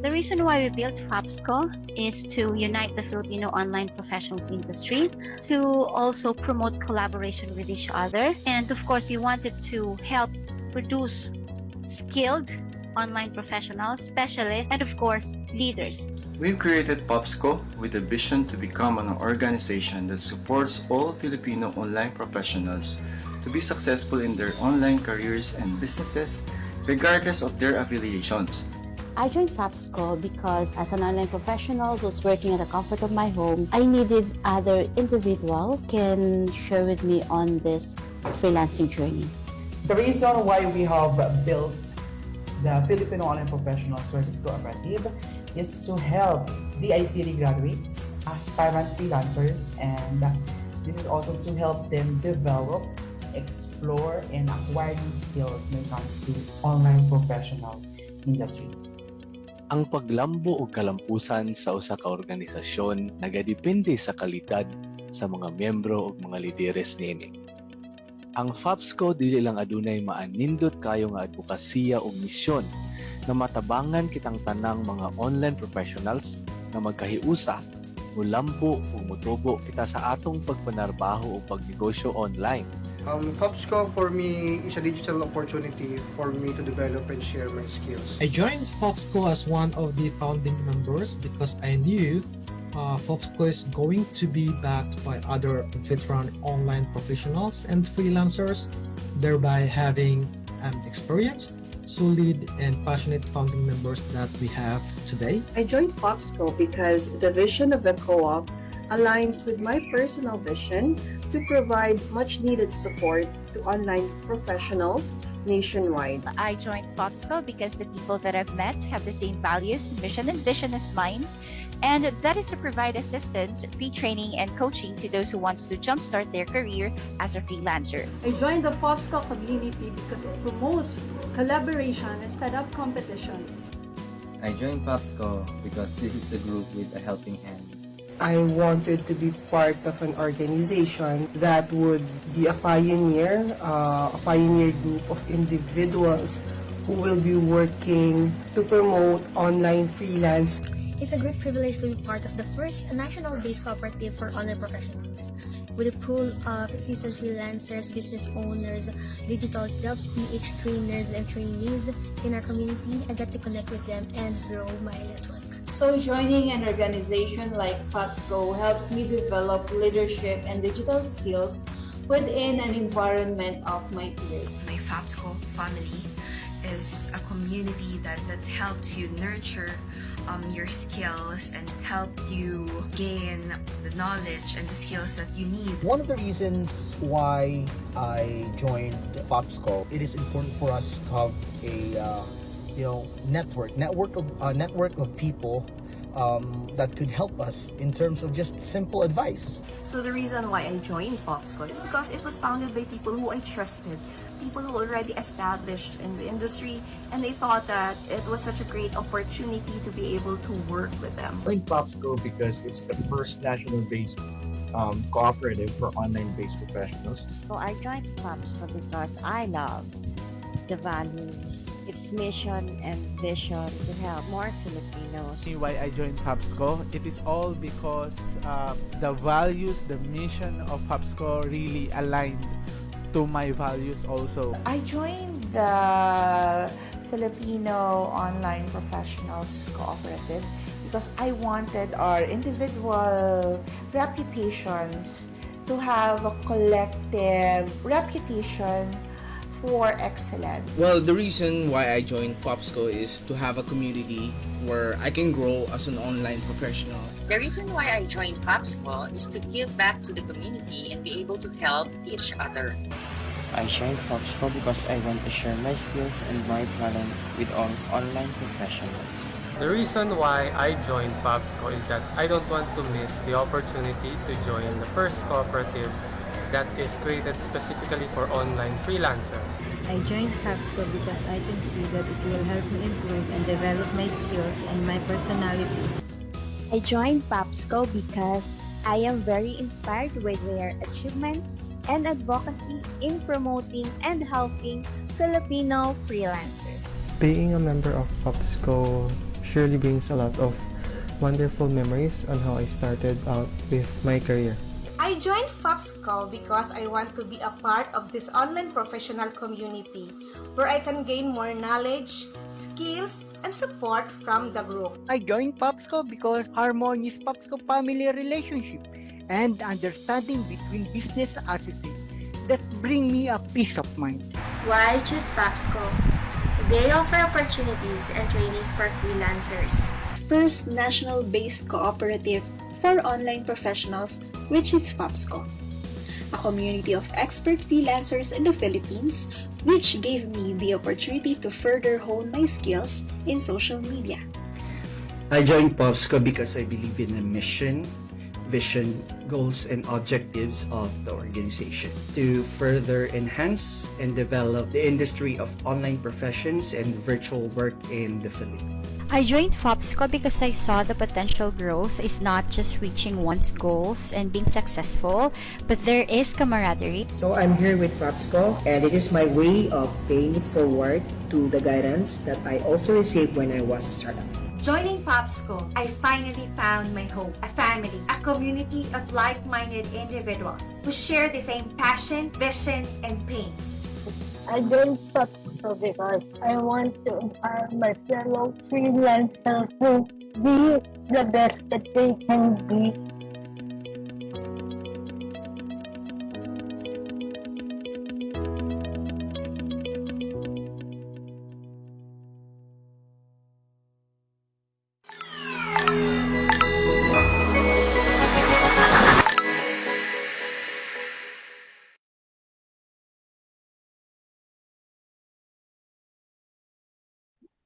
The reason why we built FAPSCO is to unite the Filipino online professionals industry, to also promote collaboration with each other, and of course, we wanted to help produce skilled online professionals, specialists, and of course, leaders. We've created Popsco with a vision to become an organization that supports all Filipino online professionals to be successful in their online careers and businesses, regardless of their affiliations. I joined FAPSCO because as an online professional who's working at the comfort of my home, I needed other individual can share with me on this freelancing journey. The reason why we have built the Filipino Online Professional Service Cooperative is to help the ICT graduates, aspirant freelancers, and this is also to help them develop, explore, and acquire new skills when it comes to online professional industry. Ang paglambo o kalampusan sa usa ka organisasyon nagadepende sa kalidad sa mga miyembro o mga lideres niini. Ang FAPSCO dili lang adunay maanindot kayo nga advokasya o misyon na matabangan kitang tanang mga online professionals na magkahiusa, mulambo o mutubo kita sa atong pagpanarbaho o pagnegosyo online. FAPSCO for me is a digital opportunity for me to develop and share my skills. I joined FAPSCO as one of the founding members because I knew FAPSCO is going to be backed by other veteran online professionals and freelancers, thereby having an experienced, solid, and passionate founding members that we have today. I joined FAPSCO because the vision of the co-op aligns with my personal vision to provide much needed support to online professionals nationwide. I joined FAPSCO because the people that I've met have the same values, mission, and vision as mine. And that is to provide assistance, free training, and coaching to those who wants to jumpstart their career as a freelancer. I joined the FAPSCO community because it promotes collaboration instead of competition. I joined FAPSCO because this is a group with a helping hand. I wanted to be part of an organization that would be a pioneer group of individuals who will be working to promote online freelance. It's a great privilege to be part of the first national-based cooperative for online professionals. With a pool of seasoned freelancers, business owners, digital jobs, PH trainers, and trainees in our community, I get to connect with them and grow my network. So joining an organization like FAPSCO helps me develop leadership and digital skills within an environment of my peers. My FAPSCO family is a community that helps you nurture your skills and help you gain the knowledge and the skills that you need. One of the reasons why I joined FAPSCO, it is important for us to have a network of people that could help us in terms of just simple advice. So the reason why I joined FAPSCO is because it was founded by people who I trusted, people who already established in the industry, and they thought that it was such a great opportunity to be able to work with them. I joined FAPSCO because it's the first national-based cooperative for online-based professionals. So I joined FAPSCO because I love the values, its mission and vision to help more Filipinos. Why I joined FAPSCO? It is all because the values, the mission of FAPSCO really aligned to my values also. I joined the Filipino Online Professionals Cooperative because I wanted our individual reputations to have a collective reputation for excellence. Well, the reason why I joined FAPSCO is to have a community where I can grow as an online professional. The reason why I joined FAPSCO is to give back to the community and be able to help each other. I joined FAPSCO because I want to share my skills and my talent with all online professionals. The reason why I joined FAPSCO is that I don't want to miss the opportunity to join the first cooperative that is created specifically for online freelancers. I joined FAPSCO because I can see that it will help me improve and develop my skills and my personality. I joined FAPSCO because I am very inspired with their achievements and advocacy in promoting and helping Filipino freelancers. Being a member of FAPSCO surely brings a lot of wonderful memories on how I started out with my career. I joined FAPSCO because I want to be a part of this online professional community where I can gain more knowledge, skills, and support from the group. I joined POPSCO because harmonious POPSCO family relationship and understanding between business associates that bring me a peace of mind. Why choose POPSCO? They offer opportunities and trainings for freelancers. First national-based cooperative for online professionals, which is FAPSCO. A community of expert freelancers in the Philippines, which gave me the opportunity to further hone my skills in social media. I joined POPSCO because I believe in the mission, vision, goals, and objectives of the organization to further enhance and develop the industry of online professions and virtual work in the Philippines. I joined FOPSCO because I saw the potential growth is not just reaching one's goals and being successful, but there is camaraderie. So I'm here with FOPSCO, and it is my way of paying it forward to the guidance that I also received when I was a startup. Joining FAPSCO, I finally found my home, a family, a community of like-minded individuals who share the same passion, vision, and pains. I joined FAPSCO because I want to empower my fellow freelancers to be the best that they can be.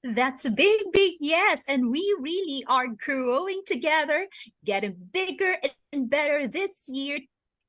That's a big, big yes. And we really are growing together, getting bigger and better this year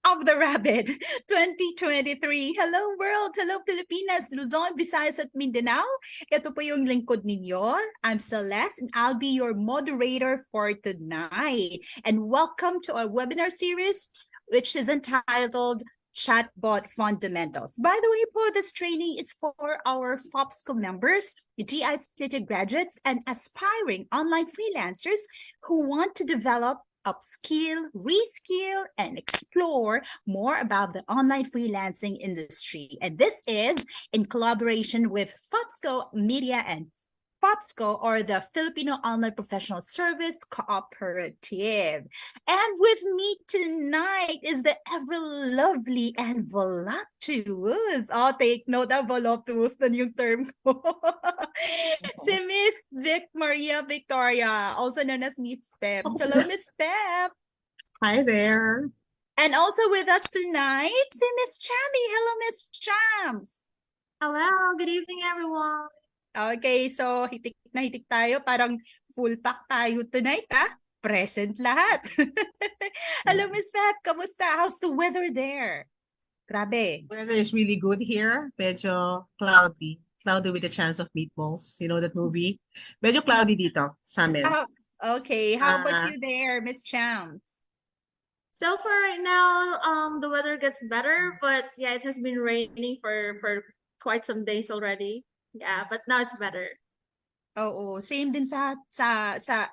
of the Rabbit 2023. Hello world, hello Pilipinas, Luzon, Visayas at Mindanao. Ito po yung lingkod ninyo. I'm Celeste and I'll be your moderator for tonight. And welcome to our webinar series, which is entitled Chatbot Fundamentals. By the way po, this training is for our FOPSCO members, DICT graduates, and aspiring online freelancers who want to develop, upskill, reskill, and explore more about the online freelancing industry. And this is in collaboration with FOPSCO Media and FOPSCO, or the Filipino Online Professional Service Cooperative. And with me tonight is the ever lovely and voluptuous. Oh, take note of voluptuous na yung term ko. Si Miss Vic Maria Victoria, also known as Miss Pep. Hello, Miss Pep. Hi there. And also with us tonight, si Miss Chammy. Hello, Miss Chams. Hello, good evening, everyone. Okay, so hitik na hitik tayo. Parang full pack tayo tonight, ah. Present lahat. Hello, Miss Pep. Kamusta? How's the weather there? Grabe. Weather is really good here. Medyo cloudy. Cloudy with a chance of meatballs. You know that movie? Medyo cloudy dito sa amin. Okay, how about you there, Miss Chams? So far right now, the weather gets better, but yeah, it has been raining for quite some days already. Yeah, but now it's better. Oo, same din sa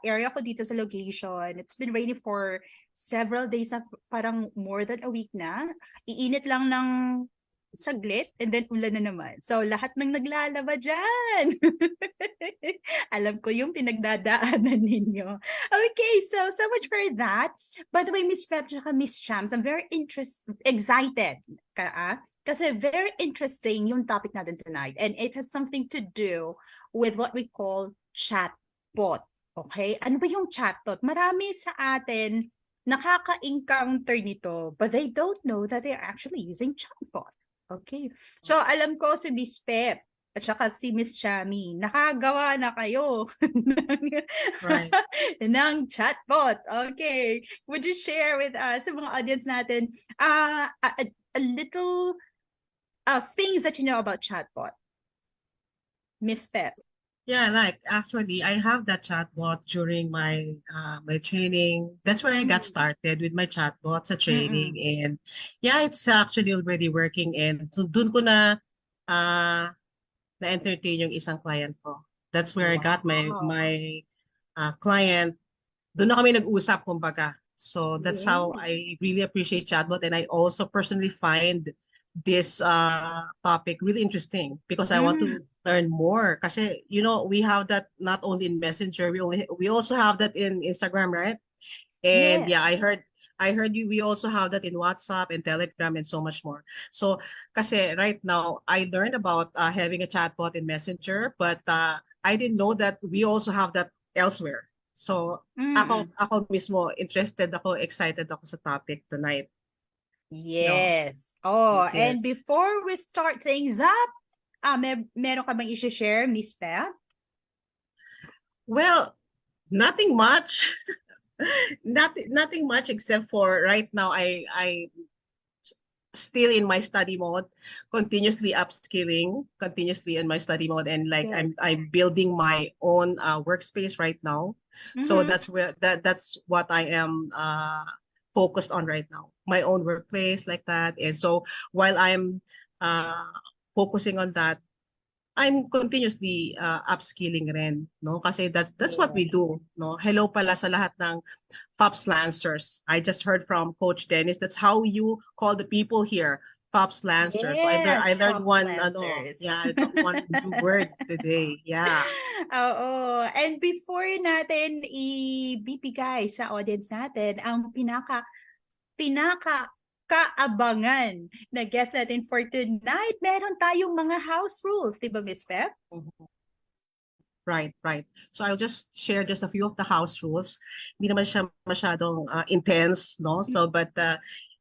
area ko dito sa location. It's been raining for several days na, parang more than a week na. Iinit lang ng saglit and then ulan na naman. So lahat ng naglalaba dyan. Alam ko yung pinagdadaanan ninyo. Okay, so much for that. By the way, Miss Pep at Miss Chams, I'm very excited. Kasi very interesting yung topic natin tonight. And it has something to do with what we call chatbot. Okay? Ano ba yung chatbot? Marami sa atin nakaka-encounter nito, but they don't know that they're actually using chatbot. Okay? So, alam ko si Miss Pep at saka si Miss Chammy, nakagawa na kayo ng chatbot. Okay. Would you share with us, sa mga audience natin, a little things that you know about chatbot? Miss Pep. Yeah, like actually, I have that chatbot during my my training. That's where I got started with my chatbot sa training, and yeah, it's actually already working. And so dun ko na na-entertain yung isang client ko. That's where I got my client, doon na kami nag-usap kumbaga. So that's how Yeah. I really appreciate chatbot, and I also personally find this topic really interesting because I want to learn more. Kasi we have that not only in Messenger, we also have that in Instagram, right? And yeah, Yes. I heard you. We also have that in WhatsApp and Telegram and so much more. So, kasi right now I learned about having a chatbot in Messenger, but I didn't know that we also have that elsewhere. So, ako mismo interested ako, excited ako sa topic tonight. Yes. Oh, Yes, and yes. before we start things up, meron ka bang i-share, Miss Pep? Well, nothing much. Nothing much except for right now I still in my study mode, continuously upskilling, continuously in my study mode, and like Good. I'm building my own workspace right now. So that's what I am focused on right now. My own workplace like that. And so while I'm focusing on that, I'm continuously upskilling rin, no? Kasi that's what we do, no? Hello pala sa lahat ng FOPS Lancers. I just heard from Coach Dennis. That's how you call the people here, FOPS Lancers. So I Yes, learned Fox one Lancers. I learned one new word today. Yeah. Oo. And before natin ibibigay sa audience natin ang pinaka-kaabangan na guest natin for tonight, meron tayong mga house rules, di ba, Miss Pep? Right. So I'll just share just a few of the house rules. Hindi naman siya masyadong intense, no? So but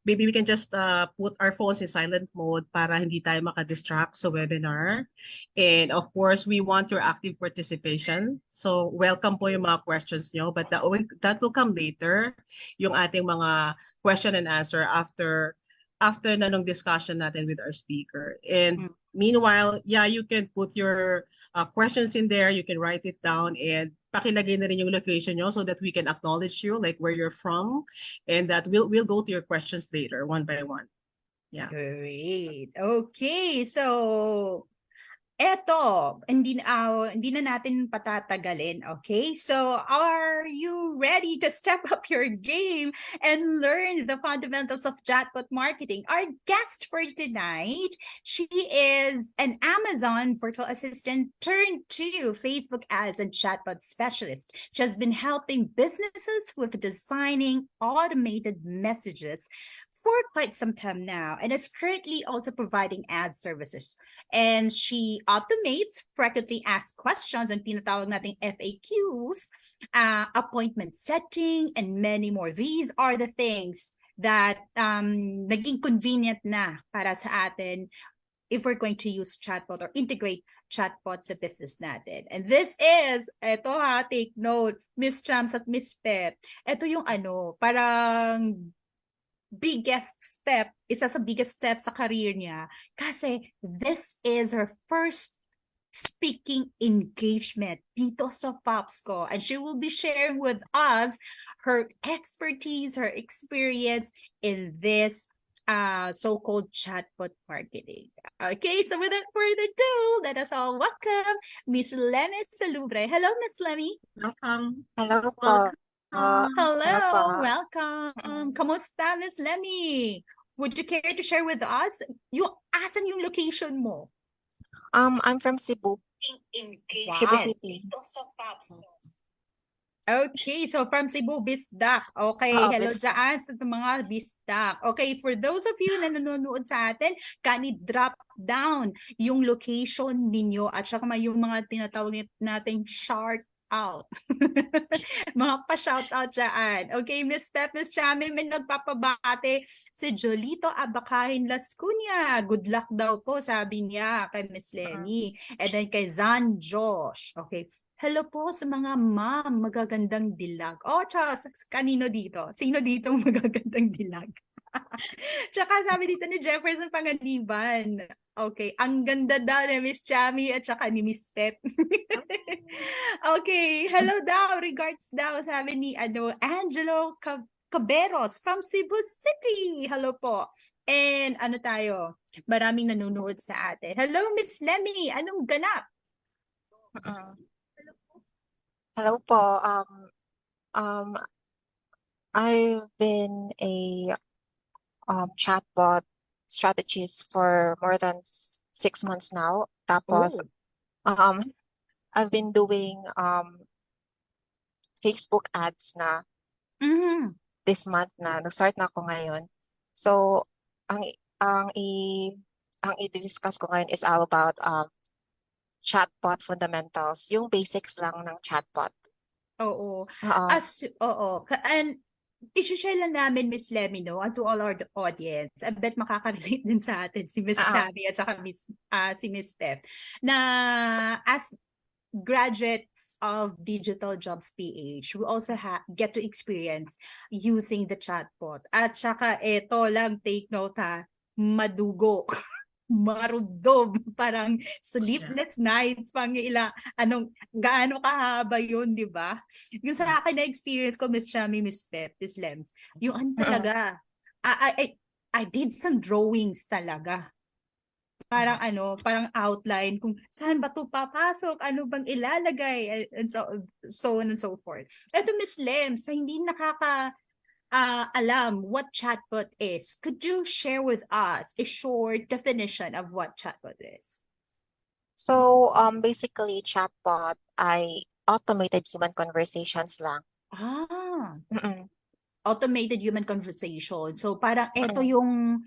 maybe we can just put our phones in silent mode para hindi tayo makadistract sa webinar. And of course, we want your active participation. So welcome po yung mga questions nyo, but that will come later, yung ating mga question and answer after na nung discussion natin with our speaker. And meanwhile, yeah, you can put your questions in there, you can write it down, and pakilagay na rin yung location nyo so that we can acknowledge you, like where you're from, and that we'll go to your questions later, one by one. Yeah. Great. Okay, so eto, hindi na natin patatagalin, okay? So, are you ready to step up your game and learn the fundamentals of chatbot marketing? Our guest for tonight, she is an Amazon virtual assistant turned to Facebook ads and chatbot specialist. She has been helping businesses with designing automated messages for quite some time now, and is currently also providing ad services. And she automates frequently asked questions and tinatawag nating FAQs, appointment setting, and many more. These are the things that naging convenient na para sa atin if we're going to use chatbot or integrate chatbot sa business natin. And this is, eto take note, Miss Chams at Miss Pep, eto yung parang biggest step, isa sa biggest step sa career niya. Kasi this is her first speaking engagement dito sa FOPSCO. And she will be sharing with us her expertise, her experience in this so-called chatbot marketing. Okay, so without further ado, let us all welcome Miss Lemmy Salubre. Hello, Miss Lemmy. Welcome. Hello po. Welcome. Hello Hello, po. welcome. Kamusta, Miss Lemmy? Would you care to share with us asan yung location mo? I'm from Cebu. Cebu City. Okay, so from Cebu, Bisdak. Okay, hello dyan sa mga Bisdak. Okay, for those of you na nanonood sa atin, drop down yung location ninyo at saka yung mga tinatawag nating shout out. Mga pa-shout out dyan. Okay, Miss Pep, Miss Chami, may nagpapabate si Jolito Abakahin Lascunia. Good luck daw po, sabi niya kay Miss Lenny. And then kay Zan Josh. Okay. Hello po sa mga ma'am, magagandang dilag. Oh, tsaka kanino dito? Sino dito magagandang dilag? Tsaka sabi dito ni Jefferson Panganiban. Okay, ang ganda daw ni Miss Chami at tsaka ni Miss Pep. Okay, hello daw, regards daw, sabi ni Angelo Caberos from Cebu City. Hello po. And tayo, maraming nanonood sa atin. Hello, Miss Lemmy, anong ganap? Hello po. Um, I've been a chatbot strategist for more than 6 months now. Tapos, Oh. um, I've been doing Facebook ads na Mhm. this month na. Nag-start na ako ngayon. So, ang i- ang i ang i-discuss ko ngayon is all about chatbot fundamentals, yung basics lang ng chatbot. Oo. Oo. And i-share lang namin, Miss Lemmy, no, and to all our audience. I bet makaka-relate din sa atin si Miss Chami at saka si Miss Beth na as graduates of Digital Jobs PH, we also get to experience using the chatbot. At saka ito lang, take note ha, madugo. Marudog, parang sleepless nights, gaano kahaba yun, di ba? Yung sa akin na experience ko, Miss Chami, Miss Pep, Miss Lems, yung talaga, I did some drawings talaga. Parang parang outline kung saan ba to papasok, ano bang ilalagay, and so on and so forth. Ito, Miss Lem, sa hindi alam what chatbot is, could you share with us a short definition of what chatbot is? So, basically, chatbot ay automated human conversations lang. Mm-mm. Automated human conversation. So parang ito yung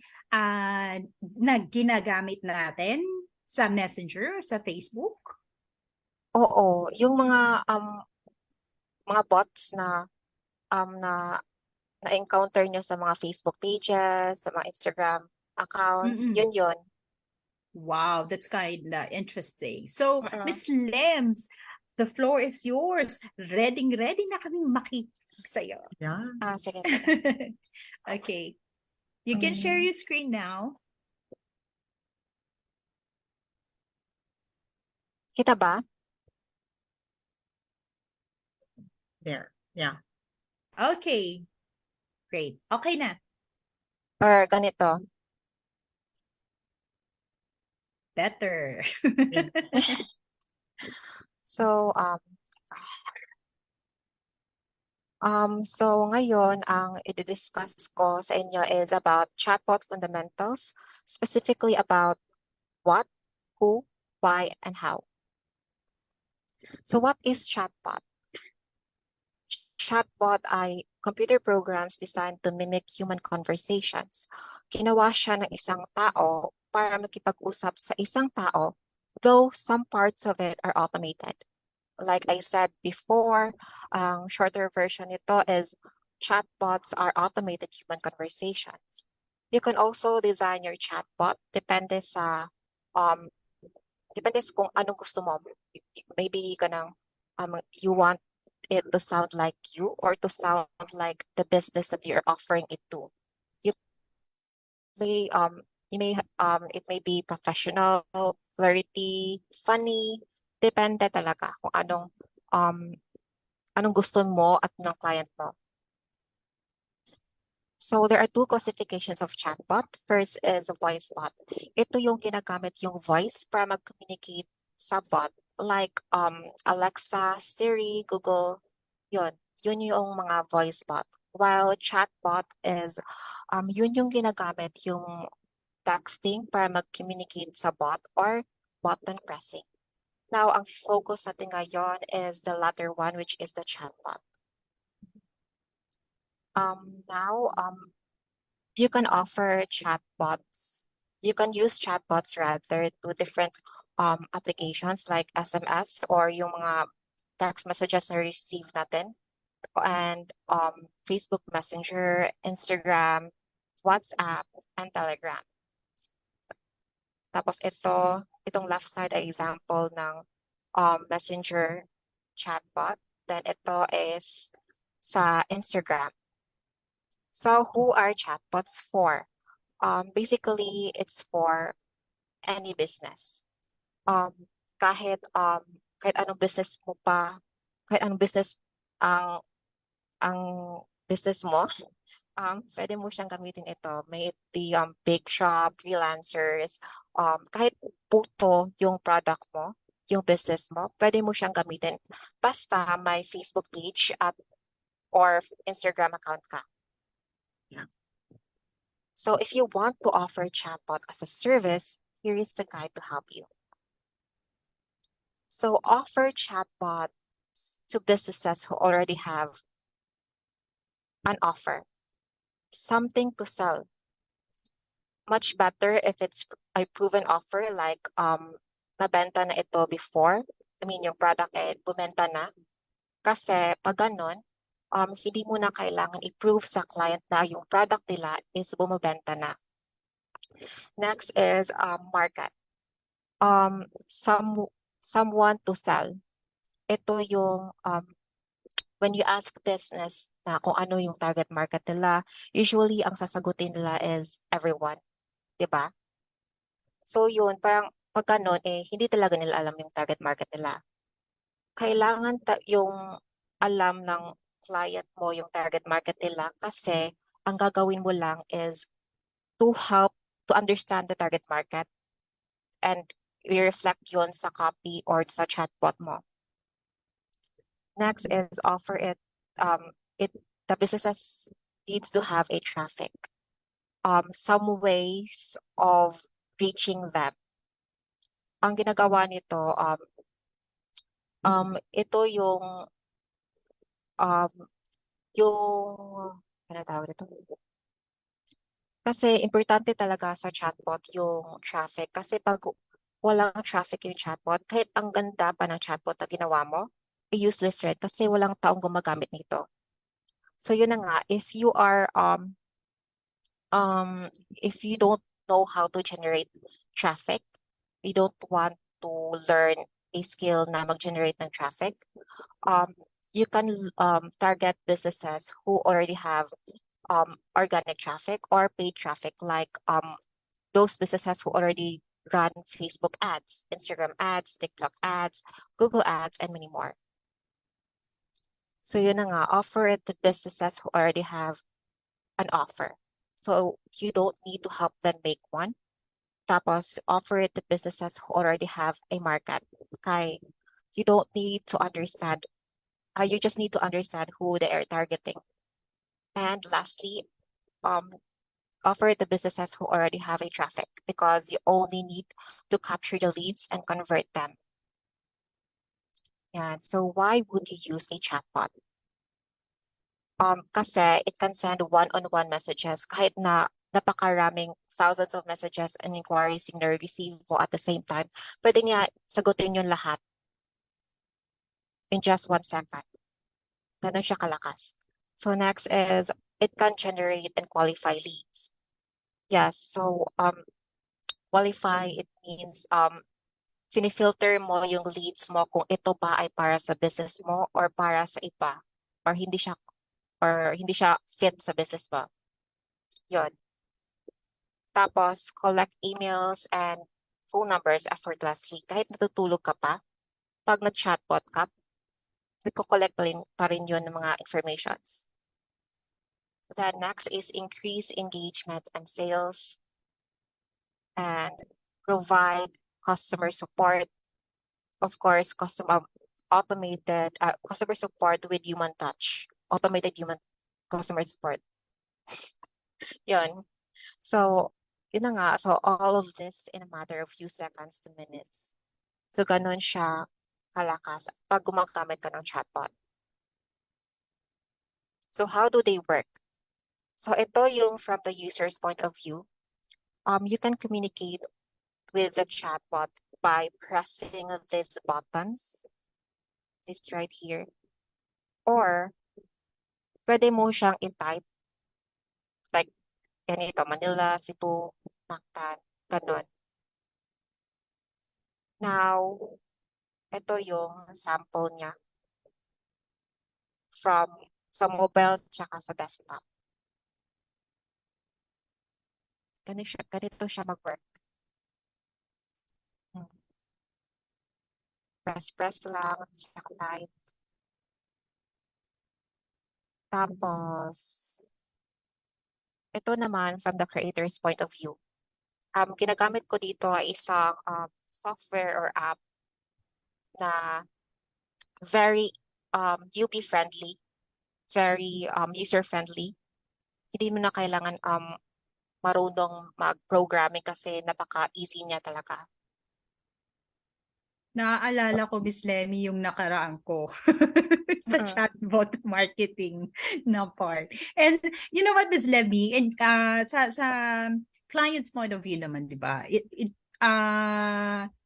na ginagamit natin sa Messenger, sa Facebook? Oo, yung mga bots na na-encounter nyo sa mga Facebook pages, sa mga Instagram accounts, Mm-mm. yun. Wow, that's kind of interesting. So, Miss Lems, the floor is yours. Ready na kaming makikinig sa'yo. Yeah. Sige. Okay. You can share your screen now. Kita ba? There. Yeah. Okay. Great. Okay na. Or ganito. Better. So, so ngayon, ang i-discuss ko sa inyo is about chatbot fundamentals, specifically about what, who, why, and how. So what is chatbot? Chatbot ay computer programs designed to mimic human conversations. Ginawa siya ng isang tao para makipag-usap sa isang tao, though some parts of it are automated. Like I said before, ang shorter version nito is chatbots are automated human conversations. You can also design your chatbot depende sa kung anong gusto mo. Maybe you want it to sound like you or to sound like the business that you're offering it to. It may be professional, flirty, funny, depende talaga kung anong gusto mo at ng client mo. So there are two classifications of chatbot. First is voice bot. Ito yung ginagamit yung voice para mag-communicate sa bot. Like Alexa, Siri, Google, yun yung mga voice bot. While chatbot is yun yung ginagamit yung texting para mag-communicate sa bot or button pressing. Now, ang focus natin ngayon is the latter one, which is the chatbot. You can offer chatbots. You can use chatbots rather to different applications like SMS or yung mga text messages na receive natin, and Facebook Messenger, Instagram, WhatsApp, and Telegram. Tapos itong left side ay example ng Messenger chatbot. Then ito is sa Instagram. So who are chatbots for? Basically, it's for any business. Kahit anong business mo pa, kahit anong business ang business mo, pwede mo siyang gamitin ito. May it be bake shop, freelancers, kahit puto yung product mo, yung business mo, pwede mo siyang gamitin basta may Facebook page at or Instagram account ka. Yeah. So if you want to offer chatbot as a service, here is the guide to help you. So offer chatbots to businesses who already have an offer, something to sell. Much better if it's a proven offer like nabenta na ito before. I mean, yung product bumenta na. Kasi pag ganun, hindi mo na kailangan i-prove sa client na yung product nila is bumibenta na. Next is market. Someone to sell. Ito yung when you ask business na kung ano yung target market nila, usually ang sasagutin nila is everyone. Diba? So yun, parang pag ganun, hindi talaga nila alam yung target market nila. Kailangan yung alam ng client mo yung target market nila kasi ang gagawin mo lang is to help to understand the target market and i-reflect yun sa copy or sa chatbot mo. Next is offer it, the businesses needs to have a traffic. Some ways of reaching them. Ang ginagawa nito, ito yung ano tawag dito? Kasi importante talaga sa chatbot yung traffic. Kasi pag walang traffic yung chatbot, kahit ang ganda pa ng chatbot na ginawa mo, useless rin kasi walang taong gumagamit nito. So yun na nga, if you are if you don't know how to generate traffic, you don't want to learn a skill na mag-generate ng traffic, you can target businesses who already have organic traffic or paid traffic, like those businesses who already run Facebook ads, Instagram ads, TikTok ads, Google ads, and many more. So yun na nga, offer it to businesses who already have an offer. So you don't need to help them make one. Tapos offer it to businesses who already have a market. Okay, you don't need to understand, you just need to understand who they are targeting. And lastly, offer it to businesses who already have a traffic because you only need to capture the leads and convert them. Yeah, so why would you use a chatbot? Kasi it can send one-on-one messages kahit na napakaraming thousands of messages and inquiries yung na-receive mo at the same time. Pwede niya sagutin yung lahat in just 1 second. Ganun siya kalakas. So next is it can generate and qualify leads. Yes, so qualify, it means finifilter mo yung leads mo kung ito ba ay para sa business mo or para sa iba or hindi siya fit sa business mo. Yun. Tapos, collect emails and phone numbers effortlessly. Kahit natutulog ka pa, pag nag-chatbot ka, nagko-collect pa rin yun ng mga informations. Then next is increase engagement and sales and provide customer support. Of course, automated customer support with human touch. Automated human customer support. Yun. So, yun na nga. So, all of this in a matter of few seconds to minutes. So, ganun siya kalakas pag gumagamit ka ng chatbot. So, how do they work? So, ito yung from the user's point of view. You can communicate with the chatbot by pressing these buttons. This right here. Or, pwede mo siyang i-type. Like, ganito, Manila, Cebu, Mactan, ganun. Now, ito yung sample niya from sa mobile tsaka sa desktop. Ganito siya mag-work. Press lang, tsaka type. Tapos, ito naman from the creator's point of view. Ginagamit ko dito ay isang software or app na very UP friendly, very user friendly. Hindi mo na kailangan marunong mag-programming kasi napaka-easy niya talaga. Naaalala ko, Miss Lemmy, yung nakaraan ko sa chatbot marketing na part. And you know what, Miss Lemmy, and sa client's point of view naman, di ba?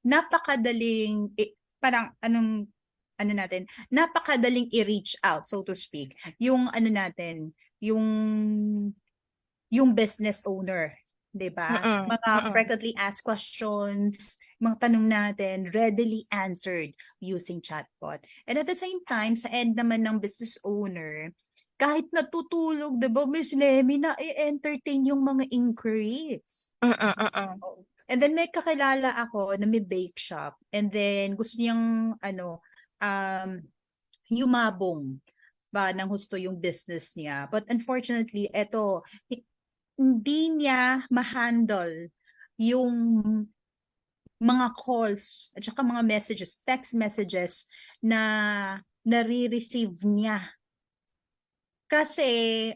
Napakadaling, parang ano natin, napakadaling i-reach out, so to speak. Yung ano natin, yung business owner, 'di ba? Mga frequently asked questions, mga tanong natin readily answered using chatbot. And at the same time, sa end naman ng business owner, kahit natutulog, 'di ba, Miss Lemmy, na i-entertain yung mga inquiries. Oo. And then may kakilala ako na may bake shop, and then gusto niyang yumabong ba ng husto yung business niya. But unfortunately, eto, hindi niya ma-handle yung mga calls at saka mga messages, text messages na nare-receive niya. Kasi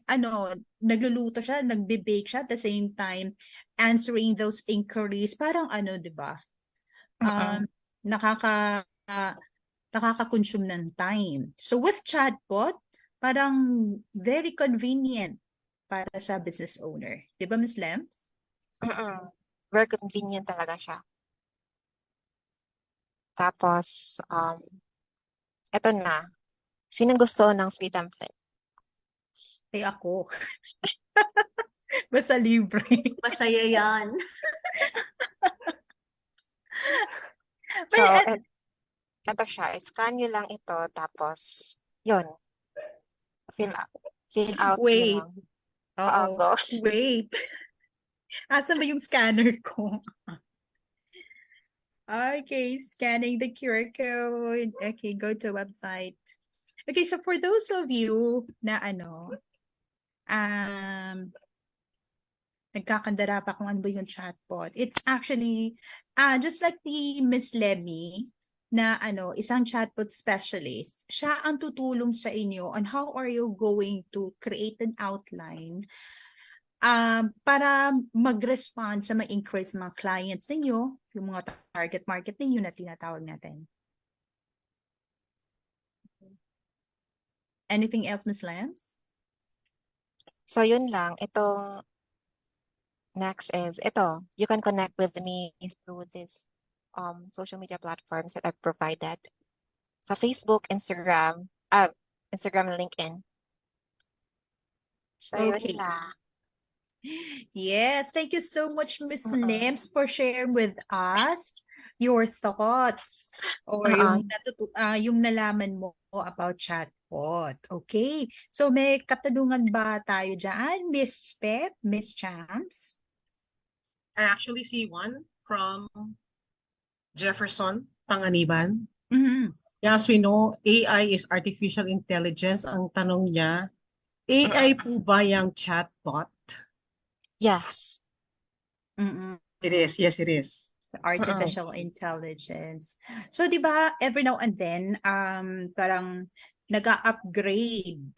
nagluluto siya, nagbe-bake siya at the same time answering those inquiries. Parang 'di ba? Nakaka-consume ng time. So with chatbot, parang very convenient para sa business owner. Di ba, Ms. Lems? Very convenient talaga siya. Tapos, eto na. Sinong gusto ng free template? Ay, ako. Basta libre. Masaya yan. So, eto siya. Scan nyo lang ito. Tapos, yun. Fill out. Wait. Yun lang. Oo. Wait. Asan ba yung scanner ko? Okay, scanning the QR code. Okay, go to website. Okay, so for those of you na nagkakandara pa kung ano ba yung chatbot, it's actually just like the Miss Lemmy na isang chatbot specialist. Siya ang tutulong sa inyo on how are you going to create an outline para mag-respond sa mga inquiries mga clients ninyo, yung mga target market ninyo na tinatawag natin. Anything else, Ms. Lance? So yun lang. Itong next is ito. You can connect with me through this social media platforms that I've provided. Sa Facebook, Instagram, Instagram and LinkedIn. So yun lang. Yes, thank you so much, Ms. Lems, for sharing with us your thoughts or yung nalaman mo about chatbot. Okay, so may katanungan ba tayo dyan, Miss Pep, Miss Chance? I actually see one from Jefferson Panganiban. As we know, AI is artificial intelligence. Ang tanong niya, AI po ba yung chatbot? Yes. It is. Yes, it is. Artificial intelligence. So, di ba, every now and then, parang nag-upgrade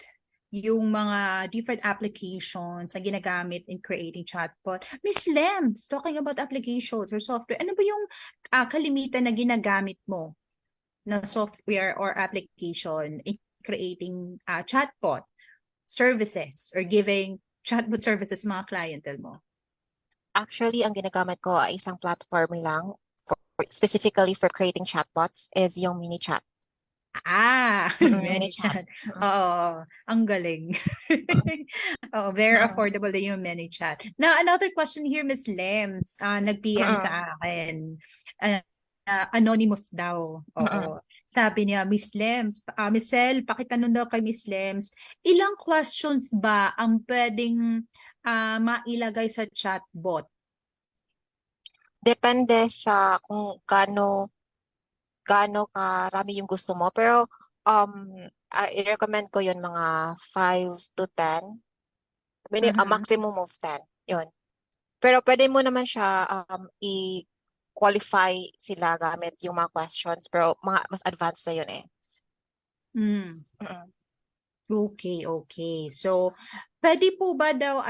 yung mga different applications na ginagamit in creating chatbot. Miss Lems, talking about applications or software, ano ba yung kalimitan na ginagamit mo na software or application in creating chatbot services or giving chatbot services mga clientele mo? Actually, ang ginagamit ko ay isang platform lang specifically for creating chatbots is yung MiniChat. MiniChat. Oo, ang galing. Very affordable din yung MiniChat. Now, another question here, Miss Lems. Nag-PM sa akin. Anonymous daw. Oo. Sabi niya, Miss Lems, Miss El, pakitanong daw kay Miss Lems, ilang questions ba ang pwedeng mailagay sa chatbot? Depende sa kung gaano karami yung gusto mo. Pero i-recommend ko yun mga 5 to 10. A maximum of 10. Yun. Pero pwede mo naman siya qualify sila gamit yung mga questions, pero mas advanced na yun eh. Mm. Mm-mm. Okay, okay. So, pwede po ba daw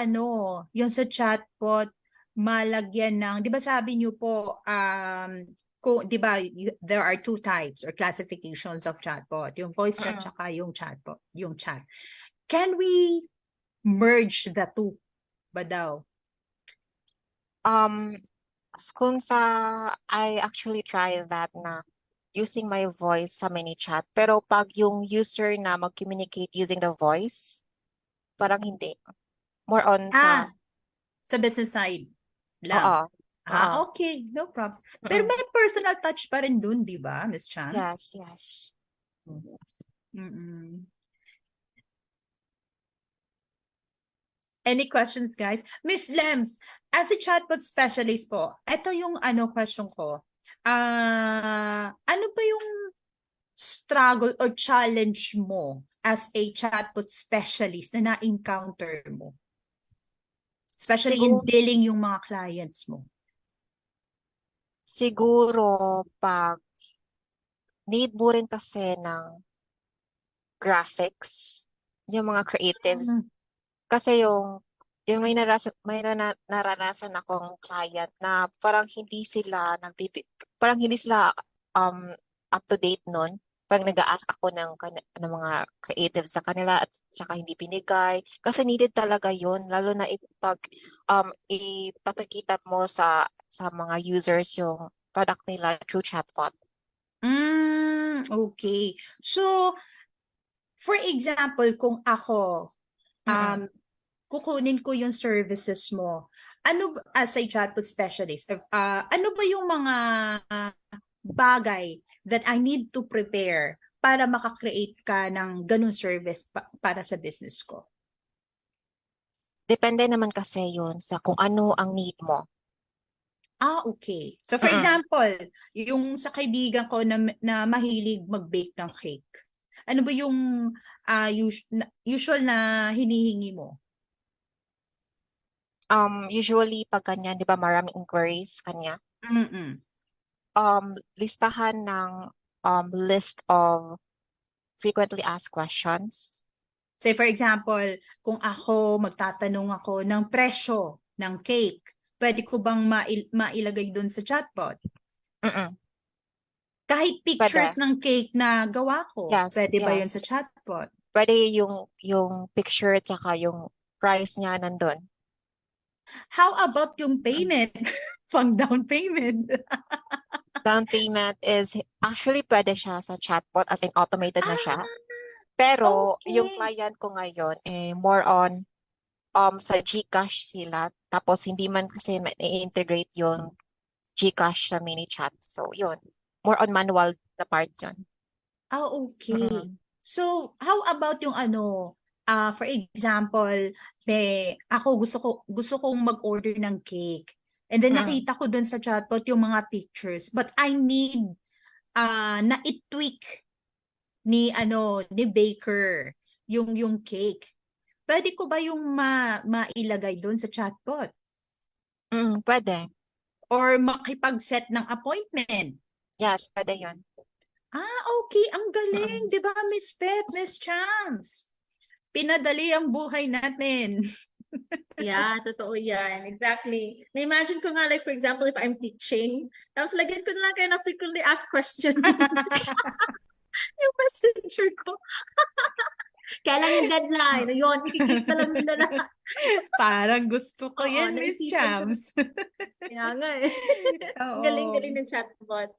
yung sa chatbot malagyan ng, 'di ba sabi niyo po kung 'di ba there are two types or classifications of chatbot, yung voice chat Mm-mm. tsaka yung chatbot, yung chat. Can we merge the two ba daw? Kung I actually try that na using my voice sa ManyChat, pero pag yung user na mag-communicate using the voice, parang hindi. More on sa, Sa business side lang. oo, oo. Okay, no problems. Pero may personal touch pa rin dun, di ba, Miss Chan? Yes, yes. Mm-mm. Any questions, guys? Miss Lems, as a chatbot specialist po, ito yung question ko. Ano ba yung struggle or challenge mo as a chatbot specialist na na-encounter mo? Especially in dealing yung mga clients mo. Siguro pag need mo rin kasi ng graphics, yung mga creatives. Kasi yung may naranasan akong client na parang hindi sila up to date nun. Pag nag-a-ask ako ng mga creatives sa kanila at saka hindi binigay. Kasi needed talaga yun. Lalo na pag ipapakita mo sa mga users yung product nila through chatbot. Okay. So, for example, kung ako, kukunin ko yung services mo, as a chatbot specialist, ano ba yung mga bagay that I need to prepare para makakreate ka ng ganun service para sa business ko? Depende naman kasi yun sa kung ano ang need mo. Okay. So for example, yung sa kaibigan ko na mahilig mag-bake ng cake. Ano ba yung usual na hinihingi mo? Usually pag kanya, 'di ba, maraming inquiries kanya. Listahan ng list of frequently asked questions. Say for example, kung ako magtatanong ako ng presyo ng cake, pwede ko bang mailagay doon sa chatbot? Kahit pictures ng cake na gawa ko, pwede ba yun sa chatbot? Pwede yung picture at saka yung price niya nandun. How about yung payment? Pang down payment. Down payment is actually pwede siya sa chatbot as in automated na siya. Pero yung client ko ngayon more on sa GCash sila, tapos hindi man kasi i-integrate yung GCash sa ManyChat. So yun, more on manual na part yun. Okay. So how about yung for example, ako gusto kong mag-order ng cake. And then nakita ko dun sa chatbot yung mga pictures, but I need na i-tweak ni baker yung cake. Pwede ko ba yung mailagay doon sa chatbot? Pwede. Or makipag-set ng appointment? Yes, pwede yun. Okay. Ang galing. Di ba, Miss Pet, Miss Chams? Pinadali ang buhay natin. Yeah, totoo yan. Exactly. Na-imagine ko nga, like, for example, if I'm teaching, tapos lagyan ko na lang kayo na frequently asked question. Yung messenger ko. Kailan yung deadline? Yun, ikikita lang nila na. Parang gusto ko yan, Miss Chams. Kaya nga eh. Galing-galing ng chatbot.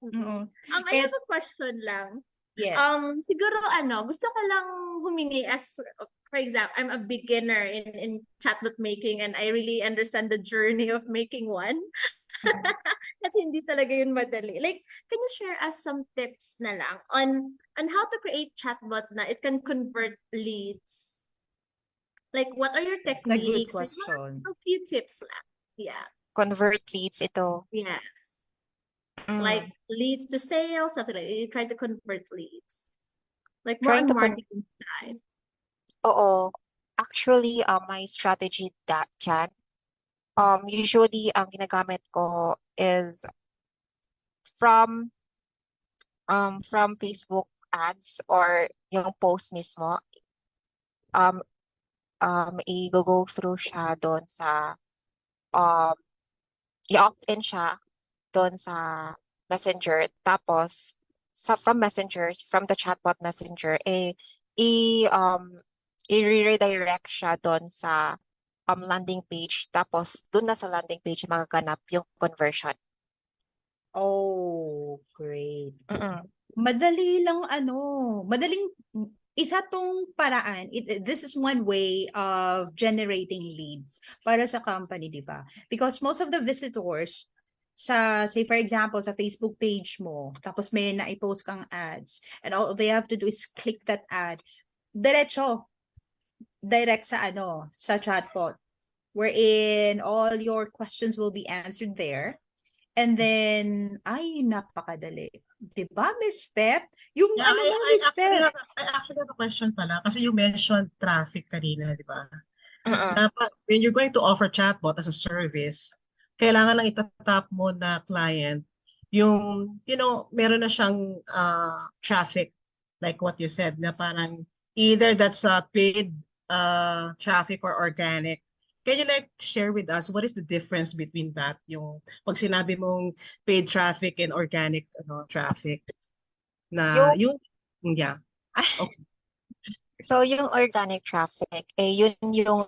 I have a question lang. Yes. Siguro gusto ko lang humingi as, for example, I'm a beginner in chatbot making and I really understand the journey of making one. At hindi talaga yun madali. Like, can you share us some tips na lang on how to create chatbot na it can convert leads? Like, what are your techniques? That's a good question. A few tips lang. Yeah. Convert leads ito. Yes. Like leads to sales, something like that. You try to convert leads. Like more on marketing side. Oo. Actually, my strategy dyan, usually ang ginagamit ko is from Facebook ads or yung post mismo, um, i-go through siya doon sa, i-opt-in siya doon sa Messenger. Tapos, from Messenger, from the chatbot Messenger, i-redirect siya doon sa landing page. Tapos, doon na sa landing page magaganap yung conversion. Oh, great. Mm-mm. Madaling isa tong paraan. This is one way of generating leads para sa company, di ba? Because most of the visitors say for example, sa Facebook page mo, tapos may na-post kang ads, and all they have to do is click that ad, direct sa sa chatbot, wherein all your questions will be answered there. And then, napakadali. Diba, Miss Pep? Yung Yeah, Miss Pep? I actually have a question pala kasi you mentioned traffic kanina, di ba? Mm-mm. Dapat, when you're going to offer chatbot as a service, kailangan lang itatap mo na client yung, meron na siyang traffic, like what you said, na parang either that's paid traffic or organic. Can you share with us what is the difference between that? Yung pag sinabi mong paid traffic and organic traffic na yeah. Okay. So, yung organic traffic, yun yung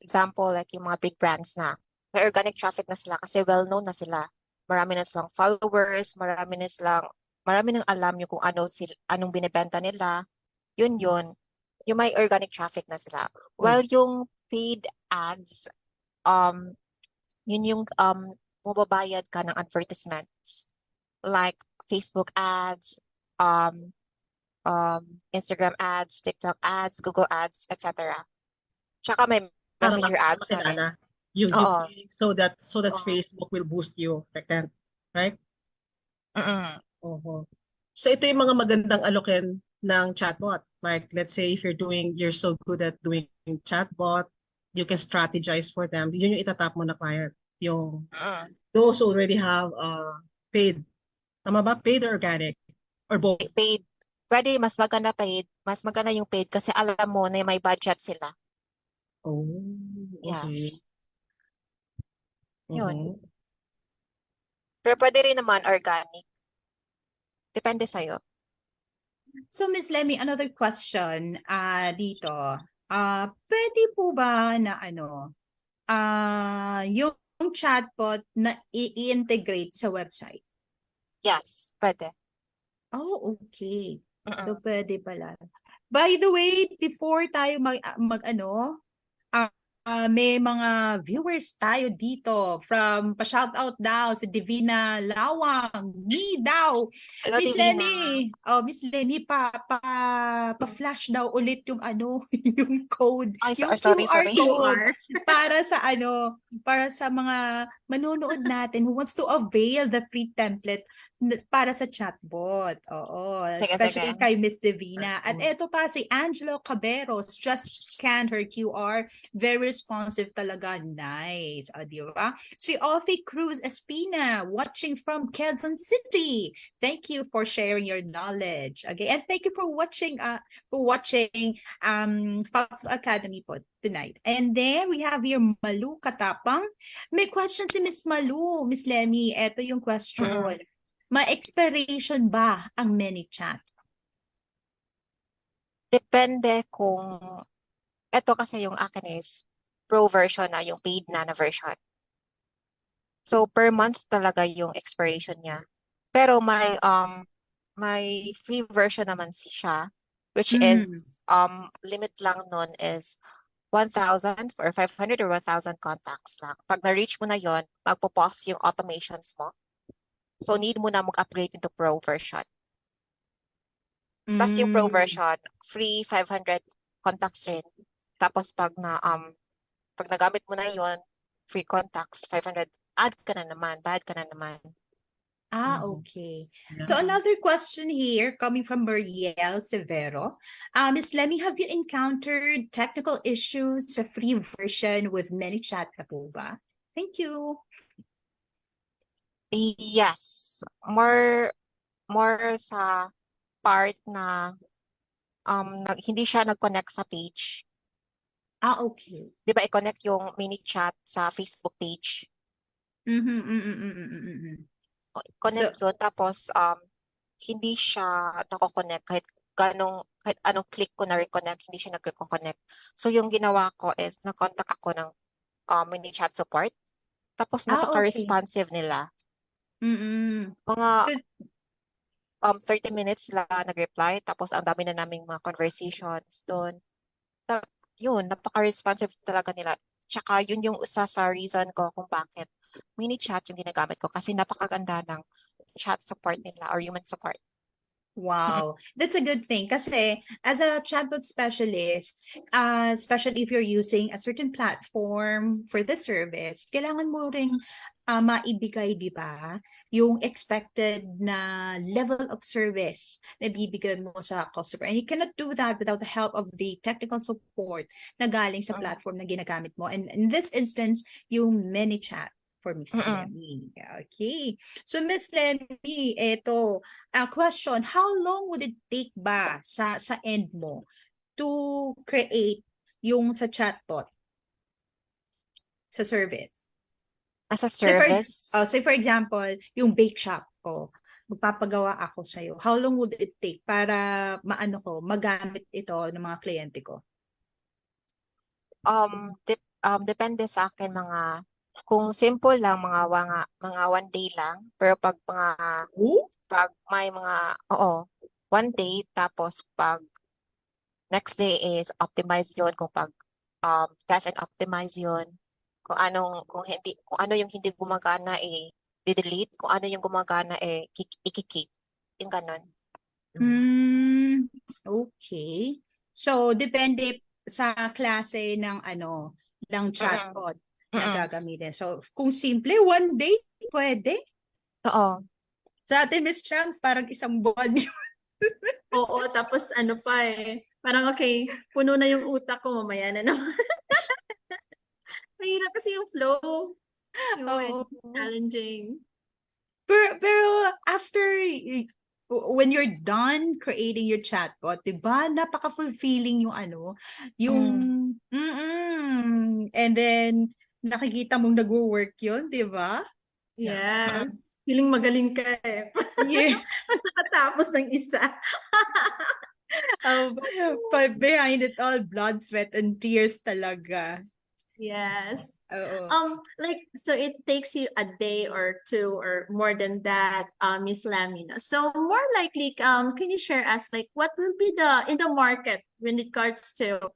example, like yung mga big brands na may organic traffic na sila kasi well-known na sila. Marami na silang followers, marami nang alam yung kung anong binibenta nila. Yun. Yung may organic traffic na sila. While yung paid ads, yun yung mababayad ka ng advertisements like Facebook ads, Instagram ads, TikTok ads, Google ads, etc. Tsaka may Messenger ads na rin. You Oo. so that Facebook will boost you like that, right? So ito yung mga magandang alokin ng chatbot. Like let's say if you're so good at doing chatbot, you can strategize for them. Yun yung itatap mo na client. Yung those who already have paid. Tama ba? Paid or organic? Or both? Paid. Pwede, mas maganda paid. Mas maganda yung paid kasi alam mo na may budget sila. Oh, okay. Yes. Yun. Pero pwede rin naman organic. Depende sa'yo. So, Miss Lemmy, another question dito. Pwede po ba na yung chatbot na i-integrate sa website? Yes, pwede. Oh, okay. So, pwede pala. By the way, before tayo may mga viewers tayo dito from pa-shoutout daw si Divina Lawang. Me daw. Hello, Miss Divina. Lenny. Miss Lenny, pa-flash daw ulit yung yung code. Ay, yung sorry. QR code para sa mga manonood natin who wants to avail the free template para sa chatbot. Oo. Sige. Especially kay Miss Divina. At eto pa, si Angelo Caberos just scanned her QR. Very responsive talaga. Nice. Di ba? Si Offie Cruz Espina watching from Quezon City. Thank you for sharing your knowledge. Okay, and thank you for watching Fox Academy po tonight. And then we have here Malu Katapang. May question si Miss Malu, Miss Lemmy. Ito yung question. Ma-expiration ba ang ManyChat? Depende kung ito kasi yung akin is pro version na, yung paid na version. So per month talaga yung expiration niya. Pero may free version naman siya, which is limit lang nun is 1,000 or 500 or 1,000 contacts lang. Pag na-reach mo na yon, magpo-pause yung automations mo. So need mo na mag-upgrade into pro version. Tapos yung pro version, free 500 contacts rin. Tapos pag nagamit mo na yon, free contacts, 500, add ka na naman, bayad ka na naman. Okay. So another question here coming from Mariel Severo. Miss Lemmy, have you encountered technical issues sa free version with ManyChat na po ba? Thank you. Yes, more sa part na hindi siya nag-connect sa page. Okay. Di ba i-connect yung mini chat sa Facebook page? Connect yun, tapos hindi siya nako-connect kahit anong click ko na reconnect, hindi siya nag-connect. So yung ginawa ko is na-contact ako ng mini chat support. Tapos Okay. napaka-responsive nila. Mga 30 minutes sila nag-reply, tapos ang dami na naming mga conversations doon. Yun, napaka-responsive talaga nila. Tsaka yun yung isa sa reason ko kung bakit mini chat yung ginagamit ko, kasi napakaganda ng chat support nila or human support. Wow, that's a good thing kasi as a chatbot specialist, especially if you're using a certain platform for the service, kailangan mo ring maibigay, di ba, yung expected na level of service na bibigay mo sa customer. And you cannot do that without the help of the technical support na galing sa platform na ginagamit mo. And in this instance, yung ManyChat for Miss Lemmy. Okay. So Miss Lemmy, eto, question, how long would it take ba sa end mo to create yung sa chatbot sa service? As a service? Say for example, yung bake shop ko, magpapagawa ako sa'yo. How long would it take para magamit ito ng mga kliyente ko? Depende sa akin, kung simple lang, mga 1 day lang. Pero pag may mga 1 day, tapos pag next day is optimize yun, kung pag test and optimize yun, kung ano yung hindi gumagana i-delete, kung ano yung gumagana i-keep, yung ganon. Okay. So depende sa klase ng ng chatbot na gagamitin. So kung simple, 1 day, pwede? Oo. Sa atin, Miss Chams, parang 1 buwan yun. Oo, tapos parang okay, puno na yung utak ko, mamaya na naman. Mahirap kasi yung flow. Challenging. Pero after, when you're done creating your chatbot, di ba, napaka-fulfilling yung and then, nakikita mong nag-work yun, di ba? Yes. Feeling magaling ka eh. Yeah. Nakatapos ng isa. But behind it all, blood, sweat, and tears talaga. Yes. So it takes you a day or 2 or more than that, Miss Lamina. So more likely, can you share us what will be in the market when it comes to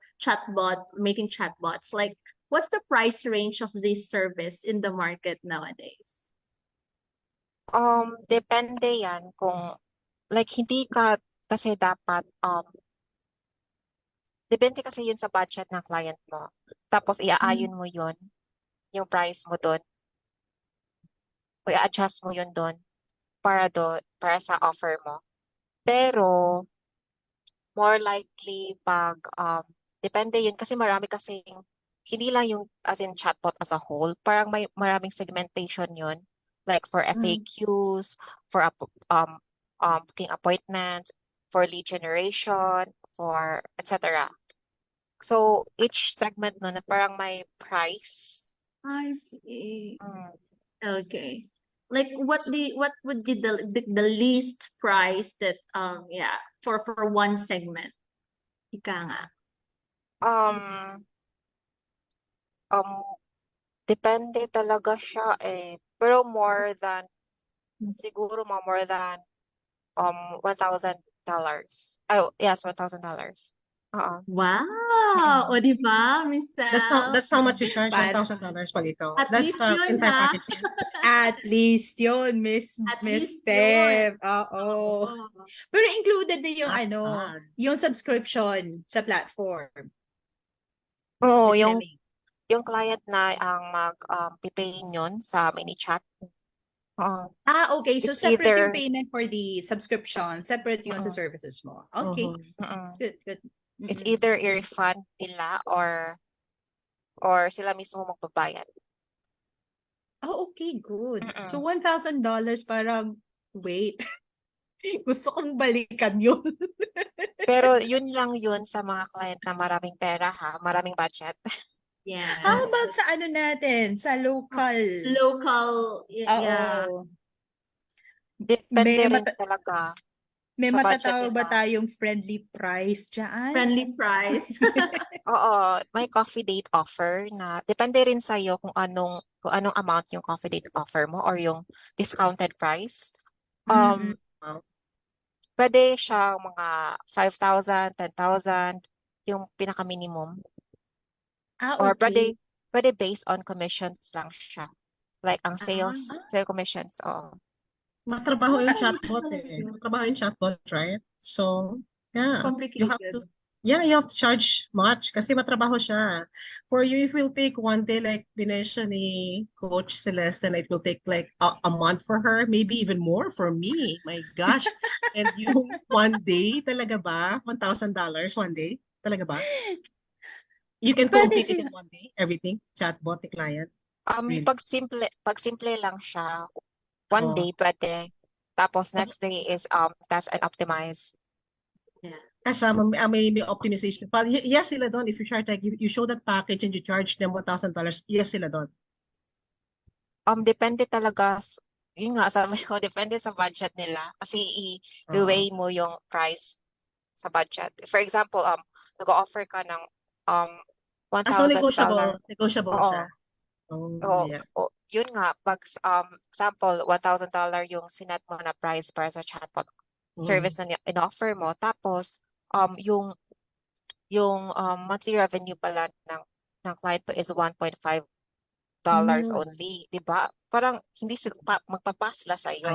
making chatbots? Like, what's the price range of this service in the market nowadays? Depende yan kung hindi ka kasi dapat depende kasi yun sa budget ng client mo. Tapos iaayon mo yun, yung price mo doon. O i-adjust mo yun doon para sa offer mo. Pero more likely pag depende yun kasi marami kasing hindi lang yung as in chatbot as a whole, parang may maraming segmentation yun. Like for FAQs, for booking appointments, for lead generation, for etc. So each segment na parang may price. I see. Okay. Like what would be the least price that for one segment? Ika nga. Depende talaga siya pero siguro more than $1,000. Oh, yes, $1,000. Wow! O, di ba, Miss Sal? That's how much you charge, $1,000 pag ikaw. At That's least the yun, entire ha? package. At least yun, Miss Pep. Oo. Pero included na yung yung subscription sa platform. Oo, yung client na ang mag-pay yun sa ManyChat. Okay. So It's separate yung either- payment for the subscription, separate yun sa services mo. Okay. Good. It's either i-refund nila or sila mismo magbabayad. Oh, okay, good. So Mm-mm. $1,000 parang wait. Gusto kong balikan yun. Pero yun lang yun sa mga client na maraming pera ha, maraming budget. How Yes. about sa ano natin, sa local? Local, yeah. Oo. Depende May rin talaga may sa budget matatawag ba nila. tayong friendly price dyan? Friendly price. Oo, may coffee date offer na depende rin sa iyo kung anong amount yung coffee date offer mo or yung discounted price. Mm-mm. Pwede siyang mga 5,000, 10,000 yung pinaka minimum. Or Okay. pwede based on commissions lang siya. Like ang sales commissions. Oh. Matrabaho yung chatbot eh. Matrabaho yung chatbot, right? So, yeah, you have to charge much kasi matrabaho siya. For you, if you'll take one day, like binensya ni Coach Celeste, and it will take like a month for her, maybe even more for me. My gosh. And yung one day, talaga ba? $1,000 one day? Talaga ba? You can Pwede complete it siya. in one day, everything, chatbot, the client. Really? Pag simple lang siya, one Oh. day pwede. Tapos next day is test and optimize. Kasama may optimization. But yes sila doon. If you charge like you show that package and you charge them $1,000, yes sila doon. Depende talaga, yun nga sabi ko, depende sa budget nila. Kasi i-weigh mo yung price sa budget. For example, nag-offer ka ng So $1,000. negotiable Oo. siya. Oo, Yeah. yun nga, pag example, $1,000 yung sinet mo na price para sa chatbot service na in-offer mo. Tapos, yung monthly revenue pala ng client mo is $1.5 only, di ba? Parang hindi sila magpapas sila sa iyo.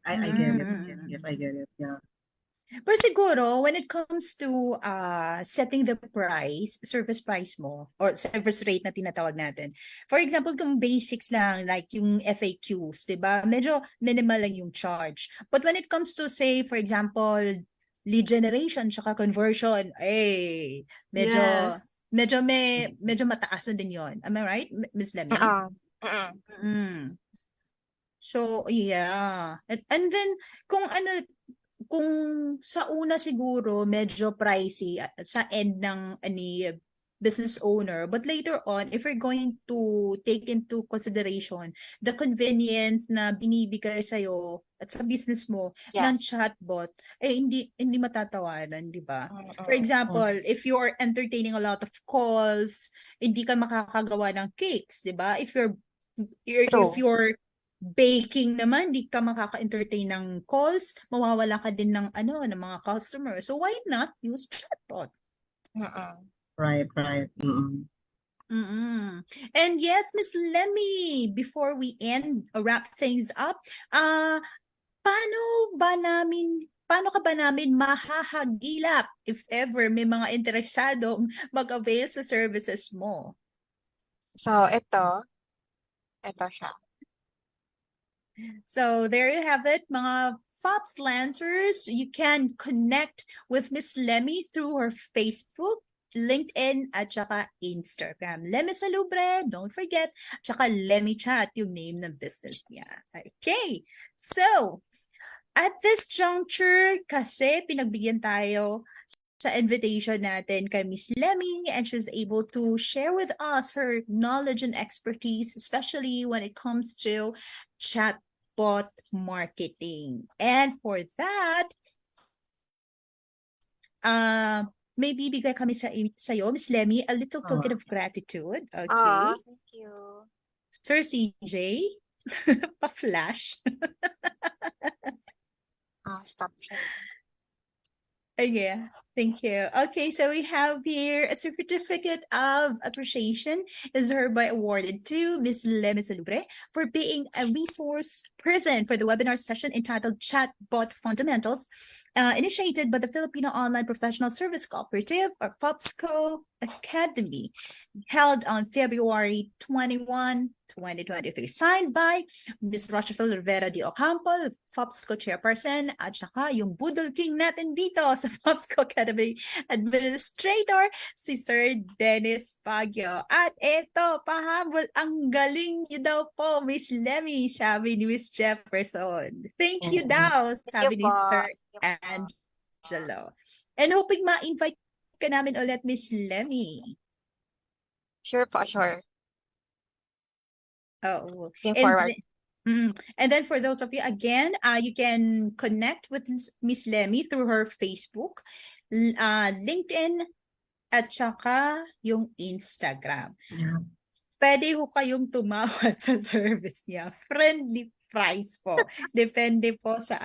I get it. Yes, I get it. Yeah. Pero siguro, when it comes to setting the price, service price mo, or service rate na tinatawag natin. For example, kung basics lang, like yung FAQs, di ba? Medyo minimal lang yung charge. But when it comes to, say, for example, lead generation, tsaka conversion, medyo mataas na din yon. Am I right, Ms. Lemmy? So, yeah. And then, kung sa una siguro medyo pricey sa end ng ani business owner, but later on, if we're going to take into consideration the convenience na binibigay sa'yo at sa business mo ng chatbot, hindi matatawaran, di ba? For example, if you're entertaining a lot of calls, hindi ka makakagawa ng cakes, di ba? If you're baking naman, di ka makaka-entertain ng calls, mawawala ka din ng mga customer. So why not use chatbot? Right. And yes, Miss Lemmy, before we wrap things up, paano ka ba namin mahahagilap if ever may mga interesadong mag-avail sa services mo? So, ito siya. So there you have it, mga FOPS Lancers. You can connect with Miss Lemmy through her Facebook, LinkedIn, at saka Instagram. Lemmy Salubre, don't forget. Tsaka Lemmy Chat, yung name ng business niya. Okay, so at this juncture, kasi pinagbigyan tayo sa invitation natin kay Miss Lemmy, and she's able to share with us her knowledge and expertise, especially when it comes to chatbot marketing. And for that, may bibigay kami sa'yo, Miss Lemmy, a little token of gratitude. Okay. Thank you. Sir CJ, pa-flash. Stop. Yeah, thank you. Okay, so we have here a certificate of appreciation is hereby awarded to Ms. Lemmy Salubre for being a resource person for the webinar session entitled Chatbot Fundamentals, initiated by the Filipino Online Professional Service Cooperative, or POPSCO Academy, held on February 21, 2023. Signed by Ms. Rochefel Rivera de Ocampo, FOPSCO Chairperson, at saka yung Budol King natin dito sa FOPSCO Academy Administrator, si Sir Dennis Baguio. At eto, pahabol, ang galing niyo daw po, Miss Lemmy, sabi ni Miss Jefferson. Thank you daw, sabi ni Sir Angelo. And hoping ma-invite ka namin ulit, Miss Lemmy. Sure po, sure. Oh, Looking forward. And then for those of you, again, you can connect with Miss Lemmy through her Facebook, LinkedIn, at saka yung Instagram. Yeah. Pwede ho kayong tumawad sa service niya. Friendly price po. Depende po sa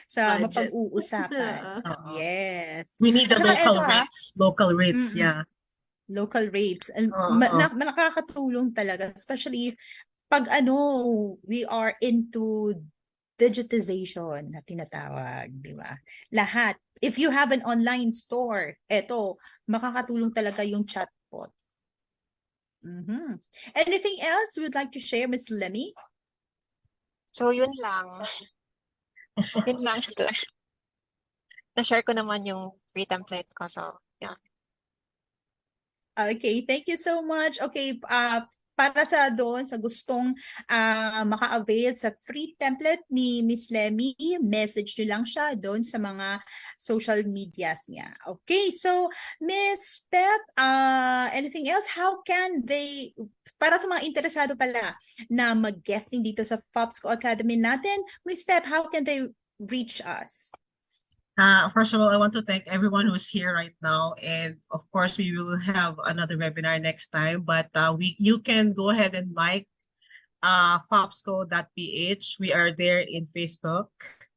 sa Budget. mapag-uusapan. Yes. We need the Tsaka local eto, rates. Local rates, yeah. Local rates. And Oo. nakakatulong talaga, especially pag we are into digitization na tinatawag, di ba? Lahat. If you have an online store, eto, makakatulong talaga yung chatbot. Anything else you would like to share, Miss Lemmy? So, yun lang. Yun lang. Na-share ko naman yung free template ko. So, yeah. Okay, thank you so much. Okay, para sa gustong maka-avail sa free template ni Miss Lemmy, message nyo lang siya doon sa mga social medias niya. Okay, so Miss Pep, anything else? How can they, para sa mga interesado pala na mag-guesting dito sa FOPSCO Academy natin, Miss Pep, how can they reach us? First of all, I want to thank everyone who's here right now, and of course, we will have another webinar next time. But you can go ahead and like fopsco.ph. We are there in Facebook,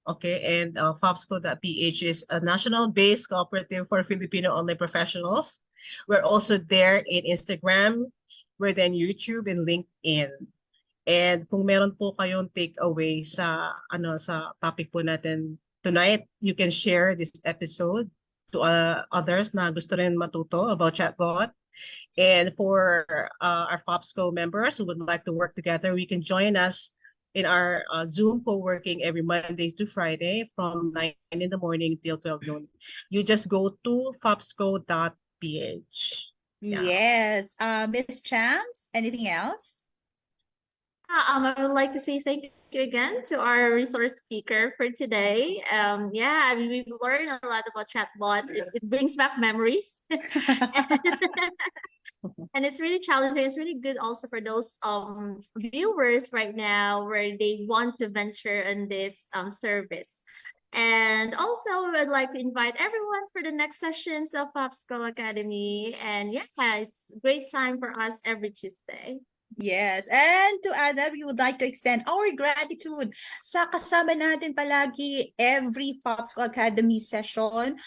okay, and fopsco.ph is a national-based cooperative for Filipino online professionals. We're also there in Instagram, we're there in YouTube and LinkedIn. And kung meron po kayong takeaway sa sa topic po natin tonight, you can share this episode to others na gusto rin matuto about chatbot. And for our FOPSCO members who would like to work together, we can join us in our Zoom co-working every Monday to Friday from 9 in the morning till 12 noon. You just go to fopsco.ph. Yeah. Yes. Miss Chams, anything else? I would like to say thank you again to our resource speaker for today. Yeah, I mean, we've learned a lot about chatbot. It brings back memories. And it's really challenging. It's really good also for those viewers right now where they want to venture in this service. And also, I'd like to invite everyone for the next sessions of FOPSCO Academy. And yeah, it's a great time for us every Tuesday. Yes, and to add that, we would like to extend our gratitude sa kasama natin palagi every FOPSCO Academy session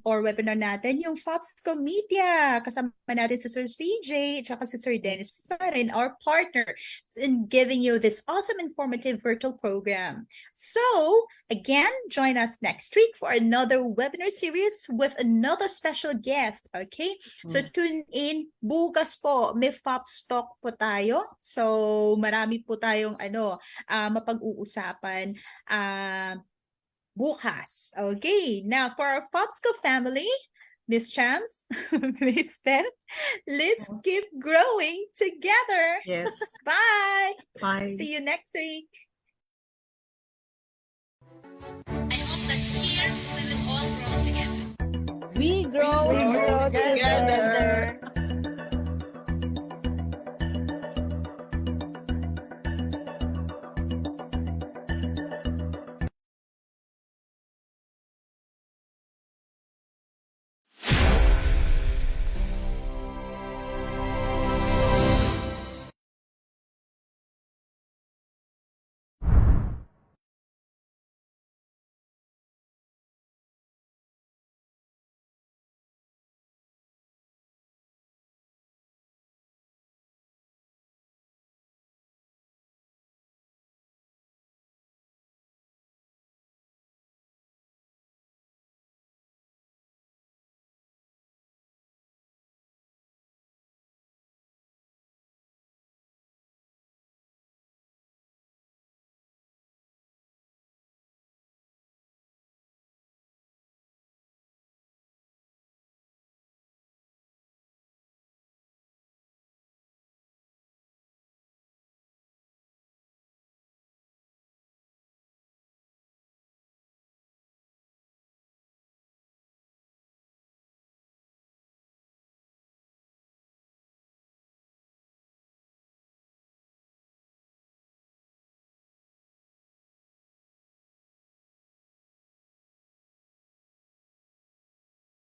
or webinar natin, yung FOPSCO Media. Kasama natin si Sir CJ at si Sir Dennis pa rin, our partner in giving you this awesome informative virtual program. So, again, join us next week for another webinar series with another special guest, okay? So, tune in. Bukas po, may FOPS Talk po tayo. So, marami po tayong mapag-uusapan bukas. Okay, now for our FOPSCO family, Miss Chams, Miss Pep, let's keep growing together. Yes. Bye. Bye. See you next week. I hope that here we will all grow together. We grow together.